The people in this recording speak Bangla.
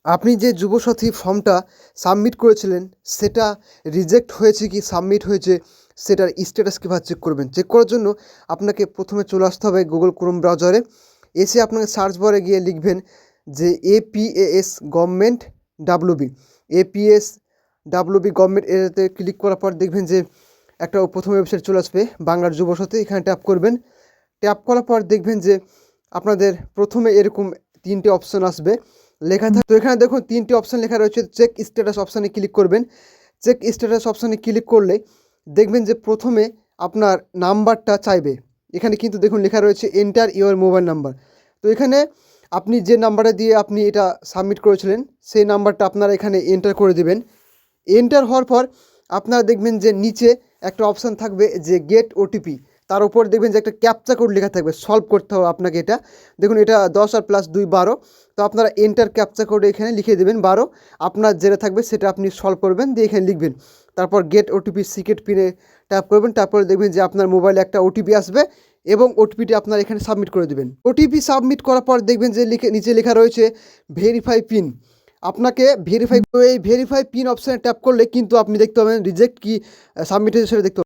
আপনি যে যুবসাথী ফর্মটা সাবমিট করেছিলেন সেটা রিজেক্ট হয়েছে কি সাবমিট হয়েছে সেটার স্ট্যাটাস কীভাবে চেক করবেন। চেক করার জন্য আপনাকে প্রথমে চলে আসতে হবে গুগল ক্রোম ব্রাউজারে। এসে আপনাকে সার্চ বারে গিয়ে লিখবেন যে এপিএএস government WB, APS WB government, এতে ক্লিক করার পর দেখবেন যে একটা প্রথমে ওয়েবসাইট চলে আসবে বাংলার যুবসাথী। এখানে ট্যাপ করবেন। ট্যাপ করার পর দেখবেন যে আপনাদের প্রথমে এরকম তিনটে অপশন আসবে লেখা থাকে। তো এখানে দেখুন তিনটি অপশান লেখা রয়েছে। চেক স্ট্যাটাস অপশানে ক্লিক করবেন। চেক স্ট্যাটাস অপশানে ক্লিক করলে দেখবেন যে প্রথমে আপনার নাম্বারটা চাইবে। এখানে কিন্তু দেখুন লেখা রয়েছে এন্টার ইওর মোবাইল নাম্বার। তো এখানে আপনি যে নাম্বারটা দিয়ে আপনি এটা সাবমিট করেছিলেন সেই নাম্বারটা আপনারা এখানে এন্টার করে দেবেন। এন্টার হওয়ার পর আপনারা দেখবেন যে নিচে একটা অপশান থাকবে যে গেট ওটিপি, তার উপর দেখবেন যে একটা ক্যাপচা কোড লেখা থাকবে। সলভ করতে হবে আপনাকে এটা। দেখুন এটা 10 আর + 2 12। তো আপনারা এন্টার ক্যাপচা কোড এখানে লিখে দেবেন 12। আপনার যেটা থাকবে সেটা আপনি সলভ করবেন, দিয়ে এখানে লিখবেন। তারপর গেট ওটিপি সিক্রেট পিনে ট্যাপ করবেন। তারপরে দেখবেন যে আপনার মোবাইলে একটা ওটিপি আসবে এবং ওটিপিটি আপনার এখানে সাবমিট করে দেবেন। ওটিপি সাবমিট করার পর দেখবেন যে নিচে লেখা রয়েছে ভেরিফাই পিন। আপনাকে ভেরিফাই পিন অপশানে ট্যাপ করলে কিন্তু আপনি দেখতে পাবেন রিজেক্ট কি সাবমিট হয়েছে সেটা দেখতে পাবেন।